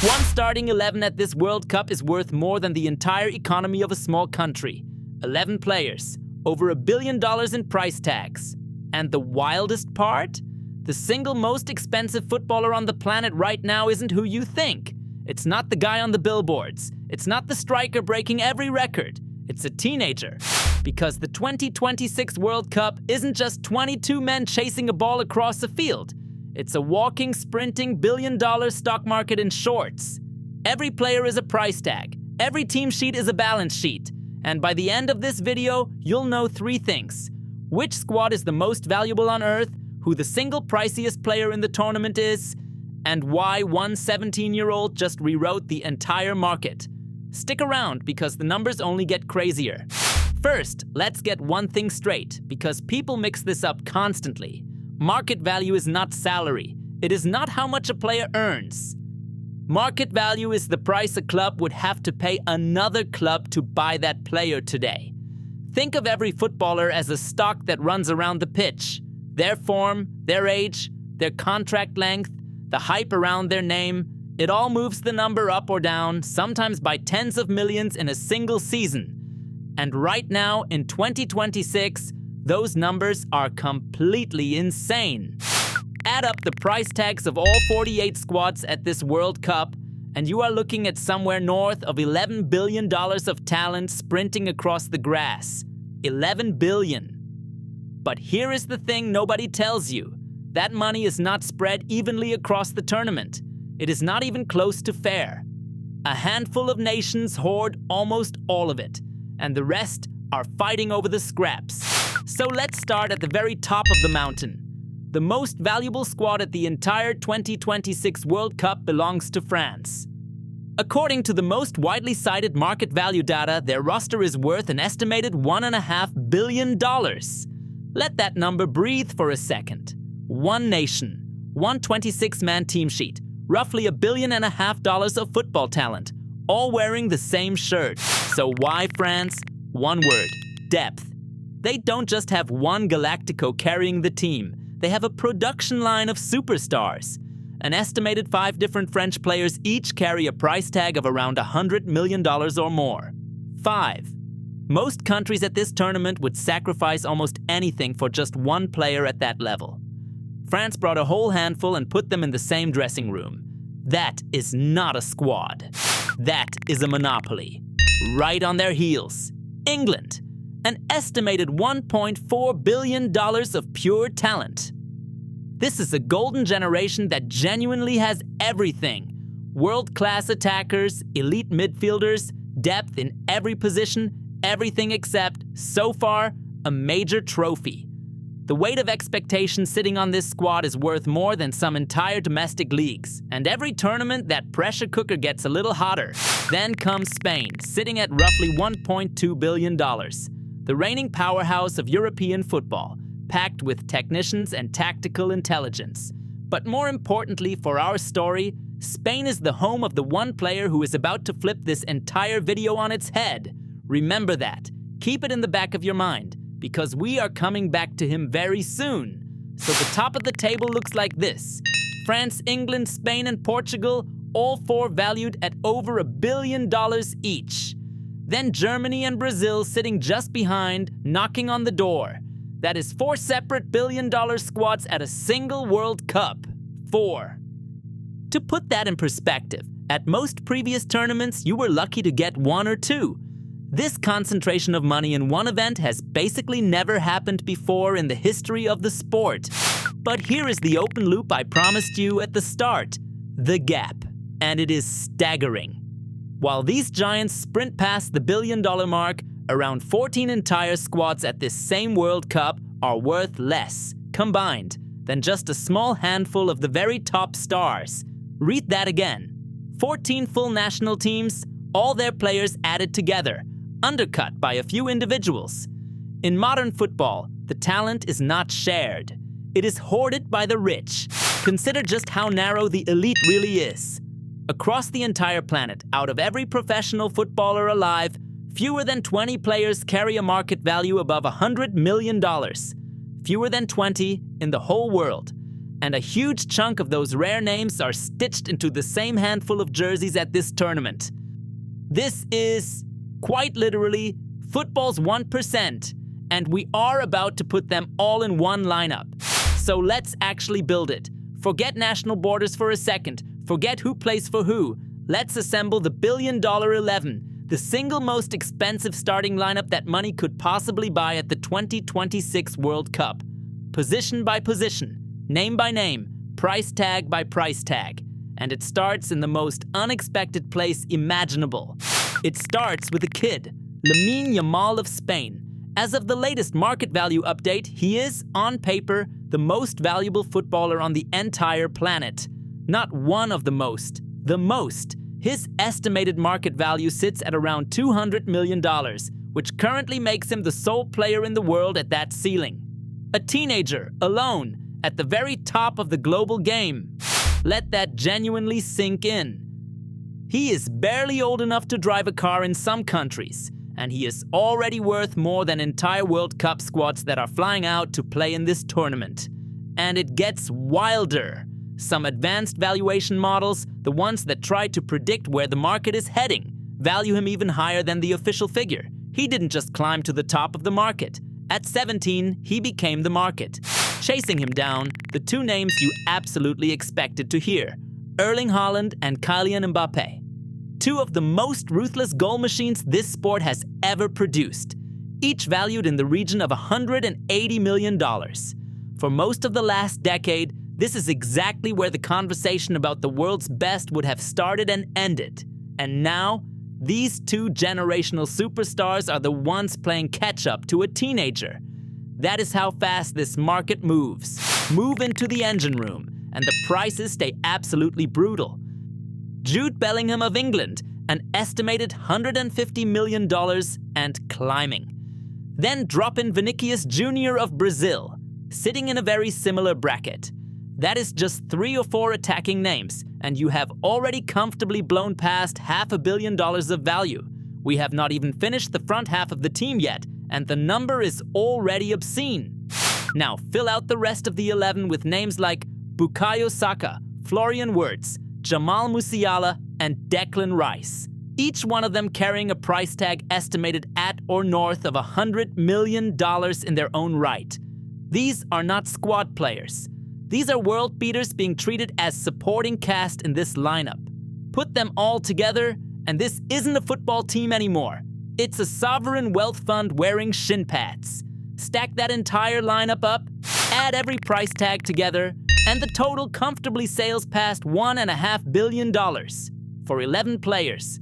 One starting 11 at this World Cup is worth more than the entire economy of a small country. 11 players, over $1 billion in price tags. And the wildest part? The single most expensive footballer on the planet right now isn't who you think. It's not the guy on the billboards. It's not the striker breaking every record. It's a teenager. Because the 2026 World Cup isn't just 22 men chasing a ball across a field. It's a walking, sprinting, billion-dollar stock market in shorts. Every player is a price tag. Every team sheet is a balance sheet. And by the end of this video, you'll know 3 things. Which squad is the most valuable on Earth, who the single priciest player in the tournament is, and why one 17-year-old just rewrote the entire market. Stick around because the numbers only get crazier. First, let's get one thing straight, because people mix this up constantly. Market value is not salary. It is not how much a player earns. Market value is the price a club would have to pay another club to buy that player today. Think of every footballer as a stock that runs around the pitch. Their form, their age, their contract length, the hype around their name, it all moves the number up or down, sometimes by tens of millions in a single season. And right now, in 2026, those numbers are completely insane. Add up the price tags of all 48 squads at this World Cup, and you are looking at somewhere north of $11 billion of talent sprinting across the grass. 11 billion. But here is the thing nobody tells you. That money is not spread evenly across the tournament. It is not even close to fair. A handful of nations hoard almost all of it, and the rest are fighting over the scraps. So let's start at the very top of the mountain. The most valuable squad at the entire 2026 World Cup belongs to France. According to the most widely cited market value data, their roster is worth an estimated $1.5 billion. Let that number breathe for a second. One nation, one 26-man team sheet, roughly $1.5 billion of football talent, all wearing the same shirt. So why France? One word, depth. They don't just have one Galactico carrying the team. They have a production line of superstars. An estimated 5 different French players each carry a price tag of around $100 million or more. 5. Most countries at this tournament would sacrifice almost anything for just one player at that level. France brought a whole handful and put them in the same dressing room. That is not a squad. That is a monopoly. Right on their heels, England. An estimated $1.4 billion of pure talent. This is a golden generation that genuinely has everything. World-class attackers, elite midfielders, depth in every position, everything except, so far, a major trophy. The weight of expectation sitting on this squad is worth more than some entire domestic leagues. And every tournament, that pressure cooker gets a little hotter. Then comes Spain, sitting at roughly $1.2 billion. The reigning powerhouse of European football, packed with technicians and tactical intelligence. But more importantly for our story, Spain is the home of the one player who is about to flip this entire video on its head. Remember that. Keep it in the back of your mind, because we are coming back to him very soon. So the top of the table looks like this. France, England, Spain, and Portugal, all 4 valued at over $1 billion each. Then Germany and Brazil sitting just behind, knocking on the door. That is 4 separate billion-dollar squads at a single World Cup. 4. To put that in perspective, at most previous tournaments, you were lucky to get 1 or 2. This concentration of money in one event has basically never happened before in the history of the sport. But here is the open loop I promised you at the start. The gap. And it is staggering. While these giants sprint past the billion-dollar mark, around 14 entire squads at this same World Cup are worth less, combined, than just a small handful of the very top stars. Read that again. 14 full national teams, all their players added together, undercut by a few individuals. In modern football, the talent is not shared. It is hoarded by the rich. Consider just how narrow the elite really is. Across the entire planet, out of every professional footballer alive, fewer than 20 players carry a market value above $100 million. Fewer than 20 in the whole world. And a huge chunk of those rare names are stitched into the same handful of jerseys at this tournament. This is, quite literally, football's 1%, and we are about to put them all in one lineup. So let's actually build it. Forget national borders for a second. Forget who plays for who. Let's assemble the $1 billion 11, the single most expensive starting lineup that money could possibly buy at the 2026 World Cup. Position by position, name by name, price tag by price tag. And it starts in the most unexpected place imaginable. It starts with a kid, Lamine Yamal of Spain. As of the latest market value update, he is, on paper, the most valuable footballer on the entire planet. Not one of the most, the most. His estimated market value sits at around $200 million, which currently makes him the sole player in the world at that ceiling. A teenager, alone, at the very top of the global game. Let that genuinely sink in. He is barely old enough to drive a car in some countries, and he is already worth more than entire World Cup squads that are flying out to play in this tournament. And it gets wilder. Some advanced valuation models, the ones that try to predict where the market is heading, value him even higher than the official figure. He didn't just climb to the top of the market. At 17, he became the market. Chasing him down, the two names you absolutely expected to hear: Erling Haaland and Kylian Mbappe. Two of the most ruthless goal machines this sport has ever produced, each valued in the region of $180 million. For most of the last decade, this is exactly where the conversation about the world's best would have started and ended. And now, these two generational superstars are the ones playing catch-up to a teenager. That is how fast this market moves. Move into the engine room, and the prices stay absolutely brutal. Jude Bellingham of England, an estimated $150 million and climbing. Then drop in Vinicius Junior of Brazil, sitting in a very similar bracket. That is just 3 or 4 attacking names, and you have already comfortably blown past $500 million of value. We have not even finished the front half of the team yet, and the number is already obscene. Now fill out the rest of the 11 with names like Bukayo Saka, Florian Wirtz, Jamal Musiala, and Declan Rice. Each one of them carrying a price tag estimated at or north of $100 million in their own right. These are not squad players. These are world beaters being treated as supporting cast in this lineup. Put them all together, and this isn't a football team anymore. It's a sovereign wealth fund wearing shin pads. Stack that entire lineup up, add every price tag together, and the total comfortably sails past $1.5 billion for 11 players.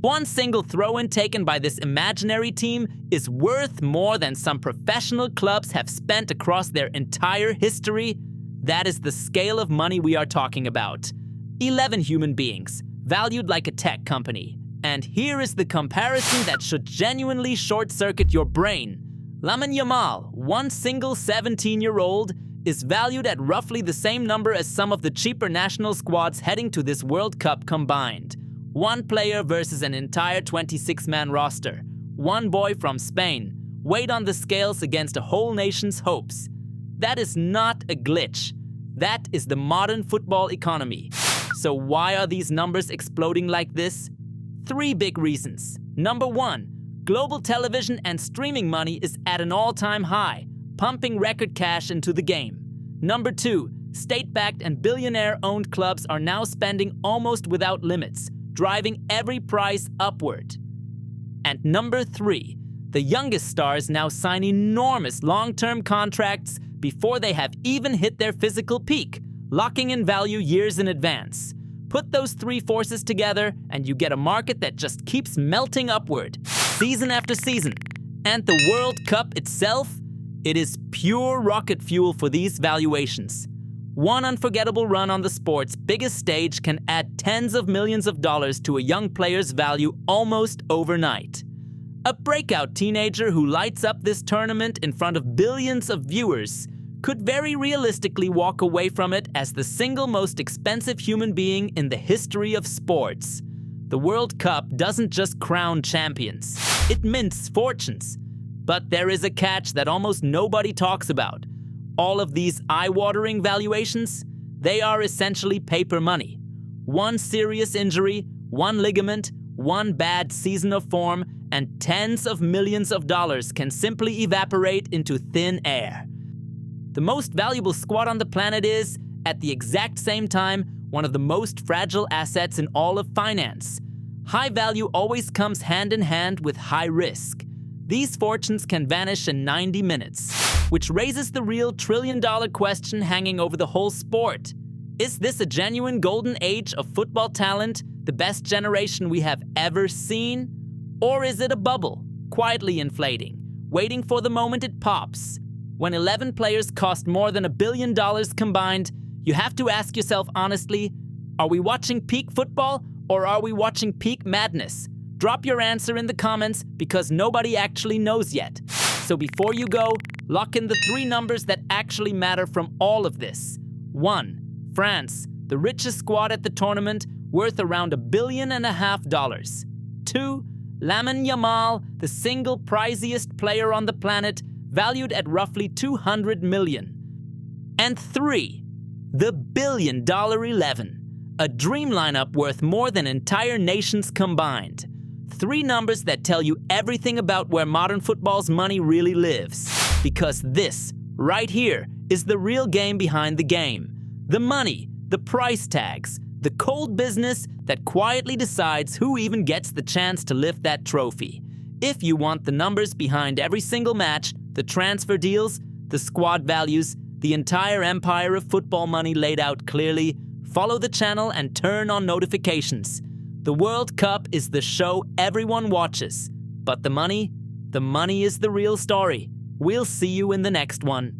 One single throw-in taken by this imaginary team is worth more than some professional clubs have spent across their entire history. That is the scale of money we are talking about. 11 human beings, valued like a tech company. And here is the comparison that should genuinely short-circuit your brain. Lamine Yamal, one single 17-year-old, is valued at roughly the same number as some of the cheaper national squads heading to this World Cup combined. One player versus an entire 26-man roster. One boy from Spain, weighed on the scales against a whole nation's hopes. That is not a glitch. That is the modern football economy. So why are these numbers exploding like this? 3 big reasons. Number 1, global television and streaming money is at an all-time high, pumping record cash into the game. Number 2, state-backed and billionaire-owned clubs are now spending almost without limits, driving every price upward. And number 3, the youngest stars now sign enormous long-term contracts before they have even hit their physical peak, locking in value years in advance. Put those 3 forces together and you get a market that just keeps melting upward, season after season. And the World Cup itself? It is pure rocket fuel for these valuations. One unforgettable run on the sport's biggest stage can add tens of millions of dollars to a young player's value almost overnight. A breakout teenager who lights up this tournament in front of billions of viewers could very realistically walk away from it as the single most expensive human being in the history of sports. The World Cup doesn't just crown champions, it mints fortunes. But there is a catch that almost nobody talks about. All of these eye-watering valuations, they are essentially paper money. One serious injury, one ligament, one bad season of form, and tens of millions of dollars can simply evaporate into thin air. The most valuable squad on the planet is, at the exact same time, one of the most fragile assets in all of finance. High value always comes hand in hand with high risk. These fortunes can vanish in 90 minutes, which raises the real trillion-dollar question hanging over the whole sport. Is this a genuine golden age of football talent, the best generation we have ever seen? Or is it a bubble, quietly inflating, waiting for the moment it pops? When 11 players cost more than $1 billion combined, you have to ask yourself honestly, are we watching peak football or are we watching peak madness? Drop your answer in the comments because nobody actually knows yet. So before you go, lock in the 3 numbers that actually matter from all of this. 1. France, the richest squad at the tournament, worth around $1.5 billion. 2. Lamine Yamal, the single priziest player on the planet, valued at roughly $200 million. And 3. The $1 billion 11, a dream lineup worth more than entire nations combined. 3 numbers that tell you everything about where modern football's money really lives. Because this, right here, is the real game behind the game. The money, the price tags, the cold business that quietly decides who even gets the chance to lift that trophy. If you want the numbers behind every single match, the transfer deals, the squad values, the entire empire of football money laid out clearly, follow the channel and turn on notifications. The World Cup is the show everyone watches, but the money is the real story. We'll see you in the next one.